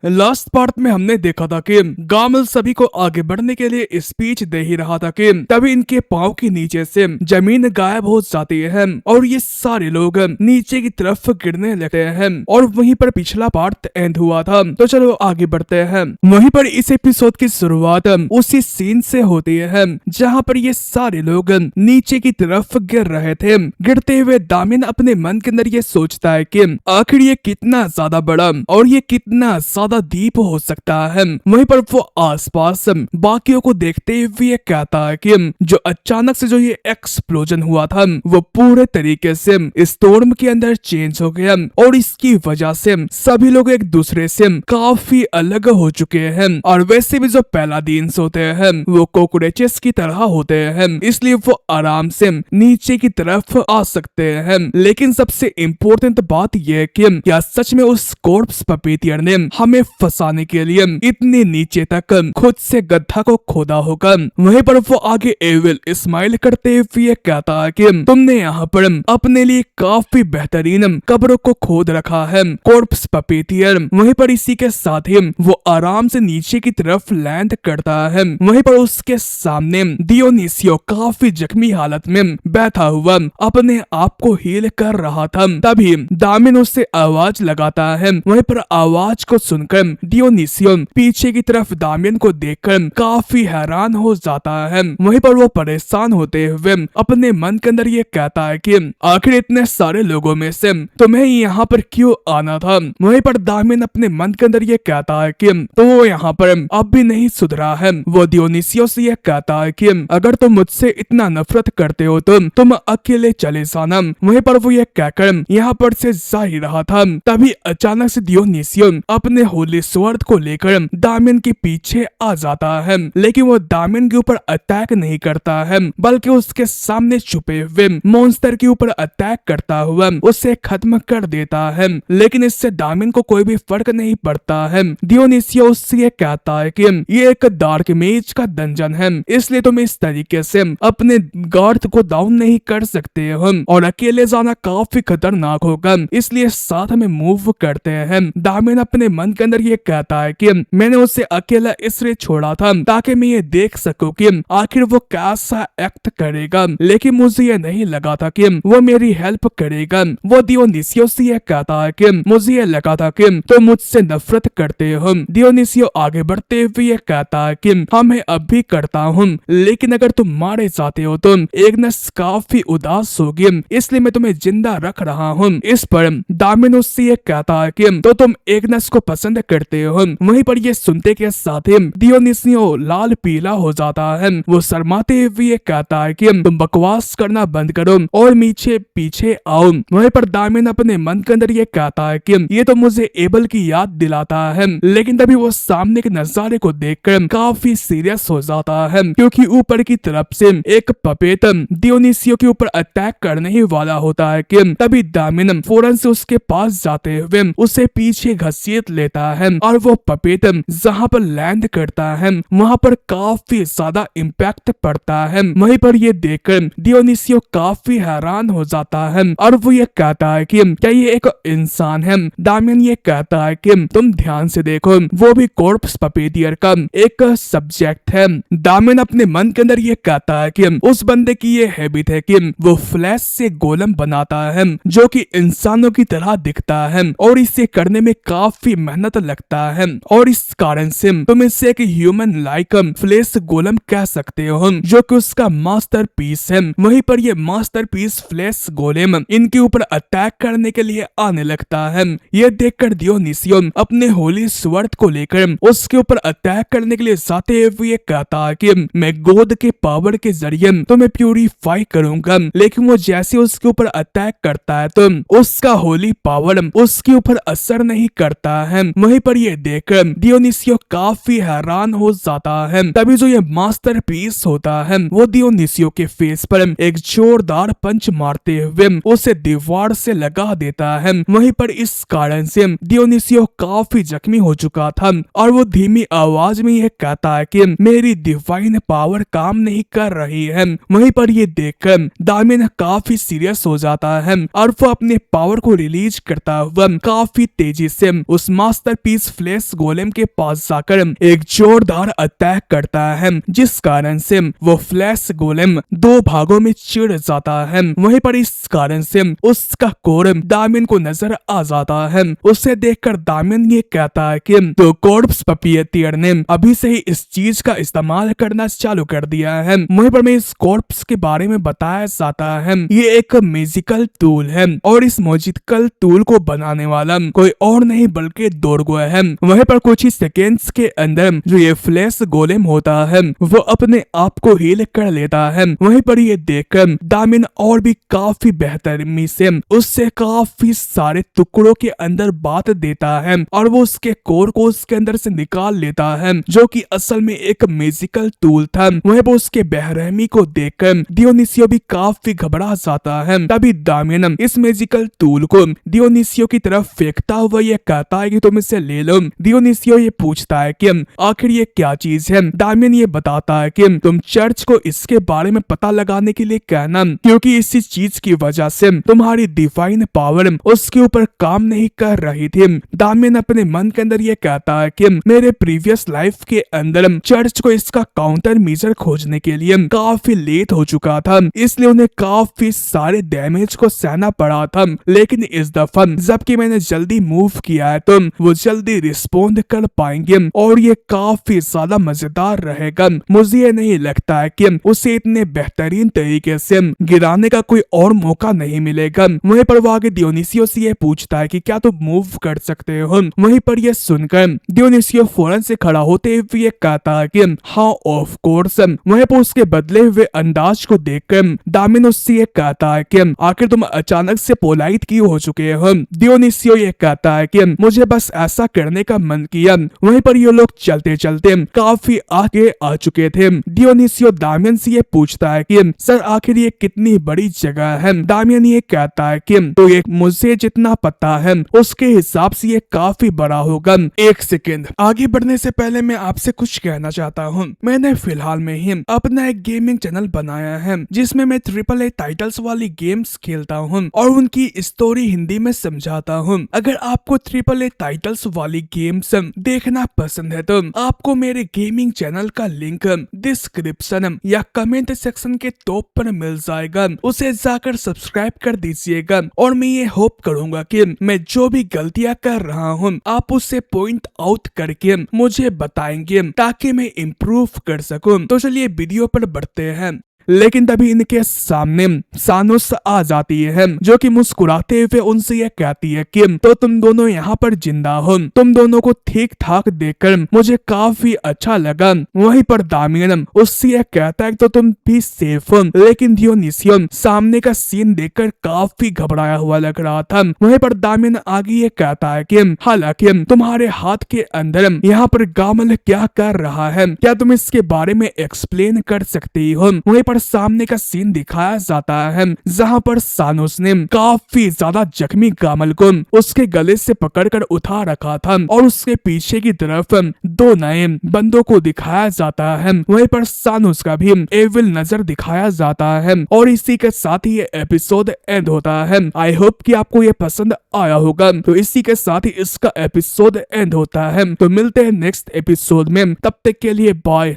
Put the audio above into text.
Last part में हमने देखा था कि गामल सभी को आगे बढ़ने के लिए स्पीच दे ही रहा था कि तभी इनके पाँव के नीचे से जमीन गायब हो जाती है और ये सारे लोग नीचे की तरफ गिरने लगते हैं और वहीं पर पिछला पार्ट एंड हुआ था। तो चलो आगे बढ़ते हैं। वहीं पर इस एपिसोड की शुरुआत उसी सीन से होती है जहाँ पर ये सारे लोग नीचे की तरफ गिर रहे थे। गिरते हुए दामिन अपने मन के अंदर ये सोचता है कि आखिर ये कितना ज्यादा बड़ा और ये कितना ज्यादा डीप हो सकता है। वहीं पर वो आसपास बाकियों को देखते हुए कहता है कि जो अचानक से जो ये एक्सप्लोजन हुआ था वो पूरे तरीके से स्टॉर्म के अंदर चेंज हो गया और इसकी वजह से सभी लोग एक दूसरे से काफी अलग हो चुके हैं। और वैसे भी जो पैलाडीन्स होते हैं वो कॉकरोचेस की तरह होते हैं, इसलिए वो आराम से नीचे की तरफ आ सकते हैं। लेकिन सबसे इम्पोर्टेंट बात यह है कि क्या सच में उस कॉर्प्स पपीटियर ने हमें फंसाने के लिए इतने नीचे तक खुद से गड्ढा को खोदा होगा। वहीं पर वो आगे एविल स्माइल करते हुए कहता है कि तुमने यहाँ पर अपने लिए काफी बेहतरीन कब्रों को खोद रखा है कॉर्प्स पपीटियर। वहीं पर इसी के साथ ही वो आराम से नीचे की तरफ लैंड करता है। वहीं पर उसके सामने डियोनिसियो काफी जख्मी हालत में बैठा हुआ अपने आप को हील कर रहा था। तभी दामिन उससे आवाज लगाता है। वहीं पर आवाज को सुनकर डियोनिसियो पीछे की तरफ दामिन को देखकर काफी हैरान हो जाता है। वहीं पर वो परेशान होते हुए अपने मन के अंदर ये कहता है कि आखिर इतने सारे लोगों में से तुम्हें यहाँ पर क्यों आना था। वहीं पर दामिन अपने मन के अंदर ये कहता है कि तो वो यहाँ पर अब भी नहीं सुधरा है। वो डियोनिसियो से ये कहता है कि अगर तुम मुझसे इतना नफरत करते हो तो तुम अकेले चले जाना। वहीं पर वो ये कहकर यहाँ पर से जा ही रहा था, तभी अचानक से डियोनिसियो अपने होली स्वॉर्ड को लेकर दामिन के पीछे आ जाता है। लेकिन वो दामिन के ऊपर अटैक नहीं करता है, बल्कि उसके सामने छुपे हुए मॉन्स्टर के ऊपर अटैक करता हुआ उसे खत्म कर देता है। लेकिन इससे दामिन को कोई भी फर्क नहीं पड़ता है। डियोनिसियो उससे ये कहता है कि ये एक डार्क मेज का डंजन है, इसलिए तुम इस तरीके से अपने गार्ड को डाउन नहीं कर सकते हो और अकेले जाना काफी खतरनाक होगा, इसलिए साथ में मूव करते हैं। दामिन अपने मन के अंदर ये कहता है कि मैंने उसे अकेला इसलिए छोड़ा था ताकि मैं ये देख सकूं कि आखिर वो कैसा एक्ट करेगा, लेकिन मुझे ये नहीं लगा था कि वो मेरी हेल्प करेगा। वो डियोनिसियो से ये कहता है कि मुझे ये लगा था कि तुम मुझसे नफरत करते हो। डियोनिसियो आगे बढ़ते हुए ये कहता है कि हाँ मैं अब भी करता हूँ, लेकिन अगर तुम मारे जाते हो तो एग्नस काफी उदास होगी, इसलिए मैं तुम्हें जिंदा रख रहा हूँ। इस पर दामिन उससे ये कहता है कि तो तुम एग्नस को पसंद करते हो। वहीं पर ये सुनते के साथ ही डियोनिसियो लाल पीला हो जाता है। वो शर्माते हुए ये कहता है कि तुम बकवास करना बंद करो और पीछे पीछे आओ। वहीं पर दामिन अपने मन के अंदर ये कहता है कि ये तो मुझे एबल की याद दिलाता है, लेकिन तभी वो सामने के नजारे को देखकर काफी सीरियस हो जाता है, क्योंकि ऊपर की तरफ से एक पपेट डियोनिसियो के ऊपर अटैक करने ही वाला होता है कि तभी दामिन फौरन से उसके पास जाते हुए उसे पीछे घसीट लेता है और वो पपेट जहाँ पर लैंड करता है वहाँ पर काफी ज्यादा इम्पैक्ट पड़ता है। वहीं पर ये देखकर डियोनिसियो काफी हैरान हो जाता है और वो ये कहता है कि क्या ये एक इंसान है। दामिन ये कहता है कि तुम ध्यान से देखो, वो भी कॉर्प्स पपीटियर का एक सब्जेक्ट है। दामिन अपने मन के अंदर ये कहता है कि उस बंदे की ये हैबिट है कि वो फ्लैश से गोलम बनाता है जो कि इंसानों की तरह दिखता है और इसे करने में काफी मेहनत लगता है, और इस कारण से तुम इसे एक ह्यूमन लाइक फ्लैश गोलम कह सकते हो जो कि उसका मास्टर पीस है। वहीं पर ये मास्टर पीस फ्लैश गोलेम इनके ऊपर अटैक करने के लिए आने लगता है। ये देखकर डियोनिसियो अपने होली स्वॉर्ड को लेकर उसके ऊपर अटैक करने के लिए जाते हुए कहता है कि मैं गॉड के पावर के जरिए तुम्हें प्यूरिफाई करूंगा। लेकिन वो जैसे उसके ऊपर अटैक करता है तो उसका होली पावर उसके ऊपर असर नहीं करता है। वहीं पर ये देखकर डियोनिसियो काफी हैरान हो जाता है। तभी जो ये मास्टर पीस होता है वो डियोनिसियो के फेस पर एक जोरदार पंच मारते हुए उसे दीवार से लगा देता है। वहीं पर इस कारण से डियोनिसियो काफी जख्मी हो चुका था और वो धीमी आवाज में यह कहता है कि मेरी डिवाइन पावर काम नहीं कर रही है। वहीं पर ये देखकर दामिन काफी सीरियस हो जाता है और वो अपने पावर को रिलीज करता हुआ काफी तेजी से उस मास्टर पीस फ्लैश गोलेम के पास जाकर एक जोरदार अटैक करता है, जिस कारण से वो फ्लैश गोलेम दो भागों में चिढ़ जाता है। वहीं पर इस कारण से उसका कोर दामियन को नजर आ जाता है। उसे देखकर दामियन ये कहता है कि तो कॉर्प्स पपीटियर ने अभी से ही इस चीज का इस्तेमाल करना चालू कर दिया है। वहीं पर मैं इस कॉर्प्स के बारे में बताया जाता है ये एक मैजिकल टूल है और इस मैजिकल टूल को बनाने वाला कोई और नहीं बल्कि डोरगो है। वहीं पर कुछ ही सेकेंड्स के अंदर जो ये फ्लैश गोलेम होता है वो अपने आप को हील कर लेता है। वहीं पर ये देखकर दामियन और भी काफी बेहतरीनी से उससे काफी सारे टुकड़ों के अंदर बात देता है और वो उसके कोर को उसके अंदर से निकाल लेता है, जो कि असल में एक मैजिकल टूल था। वहीं पर उसके बेरहमी को देखकर डियोनिसियो भी काफी घबरा जाता है। तभी दामियन इस मैजिकल टूल को डियोनिसियो की तरफ फेंकता हुआ ये कहता है कि तुम इसे ले लो। डियोनिसियो ये पूछता है कि आखिर ये क्या चीज है। दामियन ये बताता है कि तुम चर्च को इसके बारे में पता लगाने के लिए कहना, क्योंकि इसी चीज की वजह से तुम्हारी डिवाइन पावर उसके ऊपर काम नहीं कर रही थी। दामियन अपने मन के अंदर ये कहता है कि मेरे प्रीवियस लाइफ के अंदर चर्च को इसका काउंटर मेजर खोजने के लिए काफी लेट हो चुका था, इसलिए उन्हें काफी सारे डैमेज को सहना पड़ा था। लेकिन इस दफा जबकि मैंने जल्दी मूव किया है तो वो जल्दी रिस्पॉन्ड कर पाएंगे और ये काफी ज्यादा मजेदार रहेगा। मुझे ये नहीं लगता है कि उसे इतने बेहतरीन तरीके से गिराने का कोई और मौका नहीं मिलेगा। वहीं पर वो आगे डियोनिसियो से ये पूछता है कि क्या तुम मूव कर सकते हो। वहीं पर यह सुनकर डियोनिसियो फौरन से खड़ा होते हुए ये कहता है कि हाँ ऑफ कोर्स। वहीं पर उसके बदले हुए अंदाज को देखकर दामियन उससे ये कहता है कि आखिर तुम अचानक से पोलाइट क्यों हो चुके हो। डियोनिसियो ये कहता है कि मुझे बस ऐसा करने का मन किया। वहीं पर ये लोग चलते चलते काफी आगे आ चुके थे। डियोनिसियो दामियन से ये पूछता है कि सर आखिर ये कितनी बड़ी जगह है। दामियन ये कहता है कि तो ये मुझे जितना पता है उसके हिसाब से ये काफी बड़ा होगा। एक सेकेंड आगे बढ़ने से पहले मैं आपसे कुछ कहना चाहता हूँ। मैंने फिलहाल में ही अपना एक गेमिंग चैनल बनाया है जिसमें मैं AAA टाइटल्स वाली गेम्स खेलता हूँ और उनकी स्टोरी हिंदी में समझाता हूँ। अगर आपको AAA टाइटल्स वाली गेम्स देखना पसंद है तो आपको मेरे गेमिंग चैनल का लिंक डिस्क्रिप्शन या कमेंट सेक्शन के टॉप पर मिल जाएगा, उसे जाकर सब्सक्राइब कर दीजिएगा। और मैं ये होप करूंगा कि मैं जो भी गलतियां कर रहा हूँ आप उसे पॉइंट आउट करके मुझे बताएंगे ताकि मैं इम्प्रूव कर सकूं। तो चलिए वीडियो पर बढ़ते हैं। लेकिन तभी इनके सामने सानोस आ जाती है जो कि मुस्कुराते हुए उनसे यह कहती है कि तो तुम दोनों यहाँ पर जिंदा हो। तुम दोनों को ठीक ठाक देखकर मुझे काफी अच्छा लगा। वहीं पर दामियन उससे यह कहता है तो तुम भी सेफ हो। लेकिन डियोनिसियो सामने का सीन देखकर काफी घबराया हुआ लग रहा था। वहीं पर दामियन आगे ये कहता है कि हालांकि तुम्हारे हाथ के अंदर यहाँ पर गामल क्या कर रहा है, क्या तुम इसके बारे में एक्सप्लेन कर सकती हो। वहीं पर सामने का सीन दिखाया जाता है जहां पर सानोस ने काफी ज्यादा जख्मी गामल को उसके गले से पकड़कर उठा रखा था और उसके पीछे की तरफ दो नए बंदों को दिखाया जाता है। वहीं पर सानोस का भी एविल नजर दिखाया जाता है और इसी के साथ ही ये एपिसोड एंड होता है। आई होप कि आपको ये पसंद आया होगा। तो इसी के साथ ही इसका एपिसोड एंड होता है। तो मिलते हैं नेक्स्ट एपिसोड में, तब तक के लिए बाय।